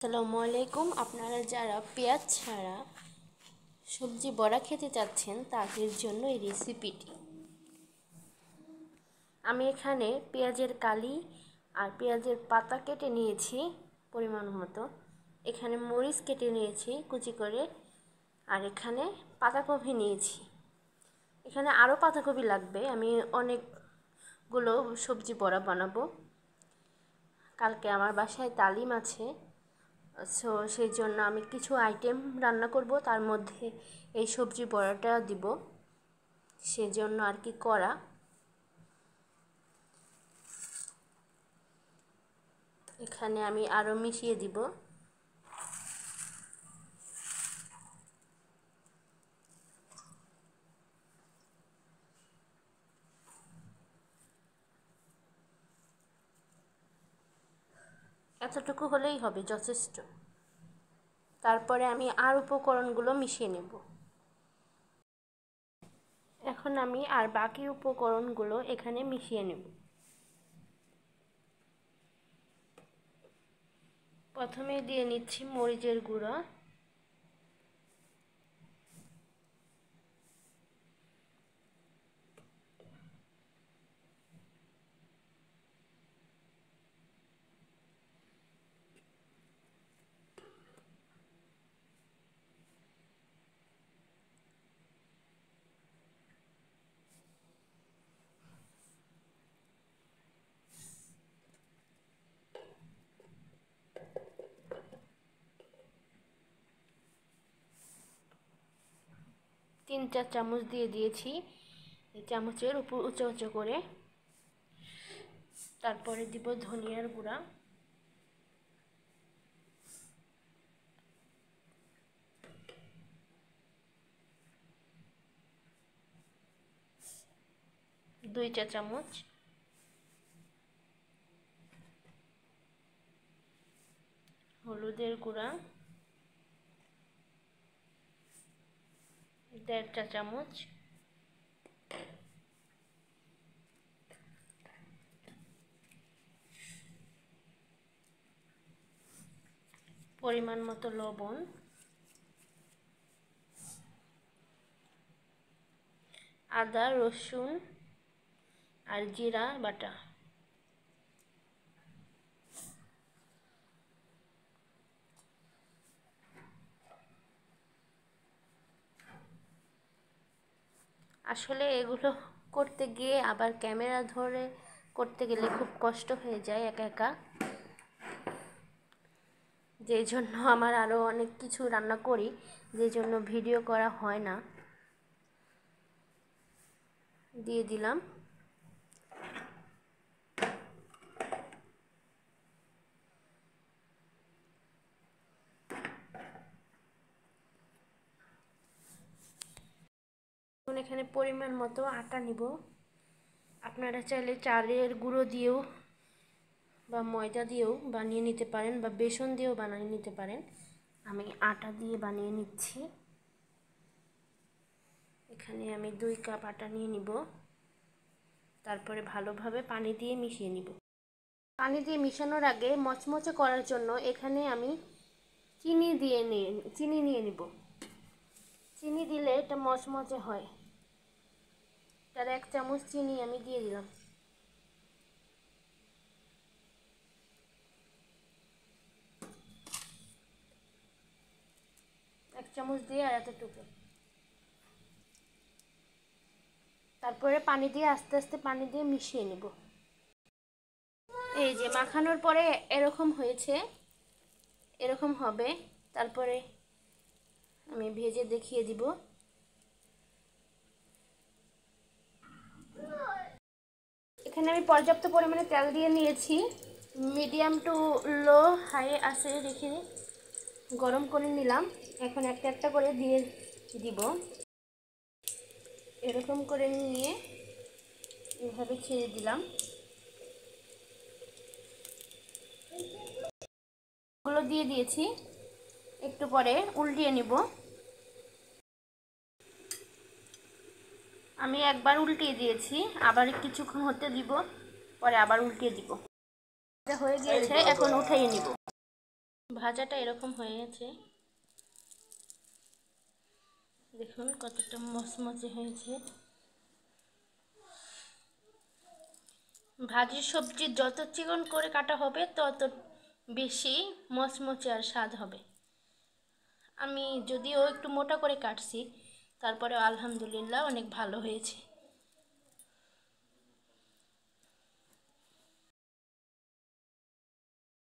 আসসালামু আলাইকুম। আপনারা যারা পেঁয়াজ ছাড়া সবজি বড়া খেতে চাচ্ছেন তাদের জন্য এই রেসিপিটি। আমি এখানে পেঁয়াজের কালি আর পেঁয়াজের পাতা কেটে নিয়েছি পরিমাণ মতো। এখানে মরিচ কেটে নিয়েছি কুচি করে, আর এখানে পাতাকপি নিয়েছি। এখানে আরও পাতাকপি লাগবে, আমি অনেকগুলো সবজি বড়া বানাবো। কালকে আমার বাসায় তালিম আছে, সেই জন্য আমি কিছু আইটেম রান্না করব, তার মধ্যে এই সবজি বড়াটা দিব, সেজন্য আর কি করা। এখানে আমি আরও মিশিয়ে দিব। এতটুকু হলেই হবে, যথেষ্ট। তারপরে আমি আর উপকরণগুলো মিশিয়ে নেব। এখন আমি আর বাকি উপকরণগুলো এখানে মিশিয়ে নেব। প্রথমে দিয়ে নিচ্ছি মরিচের গুঁড়া, তিন চার চামচ দিয়ে দিয়েছি এই চামচের উপর উঁচু উঁচু করে। তারপরে দিব ধনিয়ার গুঁড়া, দুই চা চামচ, হলুদের গুঁড়া 1.5 চা চামচ, পরিমাণ মতো লবণ, আদা রসুন আর জিরা বাটা, আসলে এগুলো করতে গিয়ে আবার ক্যামেরা ধরে করতে গেলে খুব কষ্ট হয়ে যায় একা একা, যেই জন্য আমার আরও অনেক কিছু রান্না করি, যেই জন্য ভিডিও করা হয় না। দিয়ে দিলাম। এখন এখানে পরিমাণ মতো আটা নিব। আপনারা চাইলে চালের গুঁড়ো দিয়েও বা ময়দা দিয়েও বানিয়ে নিতে পারেন, বা বেসন দিয়েও বানিয়ে নিতে পারেন। আমি আটা দিয়ে বানিয়ে নিচ্ছি। এখানে আমি 2 কাপ আটা নিয়ে নিব। তারপরে ভালোভাবে পানি দিয়ে মিশিয়ে নিব। পানি দিয়ে মিশানোর আগে মচমচে করার জন্য এখানে আমি চিনি নিয়ে নিব। চিনি দিলে এটা মচমচে হয়। তার 1 চামচ চিনি আমি দিয়ে দিলাম। এক চামচ দিয়ে আর এতটুকু। তারপরে পানি দিয়ে আস্তে আস্তে পানি দিয়ে মিশিয়ে নেব। এই যে মাখানোর পরে এরকম হয়েছে, এরকম হবে। তারপরে আমি ভেজে দেখিয়ে দিব। এখানে আমি পর্যাপ্ত পরিমাণে তেল দিয়ে নিয়েছি। মিডিয়াম টু লো হাই আছে রেখে গরম করে নিলাম। এখন একটা একটা করে দিয়ে দিব। এরকম করে নিয়ে এভাবে ছেড়ে দিলাম। গুলো দিয়ে দিয়েছি, একটু পরে উল্টিয়ে নিব। আমি একবার উল্টিয়ে দিয়েছি, আবার কিছুক্ষণ হতে দিব, পরে আবার উল্টিয়ে দিব। এটা হয়ে গিয়েছে, এখন উঠিয়ে নিব। ভাজাটা এরকম হয়ে গেছে, দেখুন কতটা মচমচে হয়েছে। ভাজির সবজি যত চিকন করে কাটা হবে তত বেশি মচমচে আর স্বাদ হবে। আমি যদিও একটু মোটা করে কাটছি, তারপরে আলহামদুলিল্লাহ অনেক ভালো হয়েছে।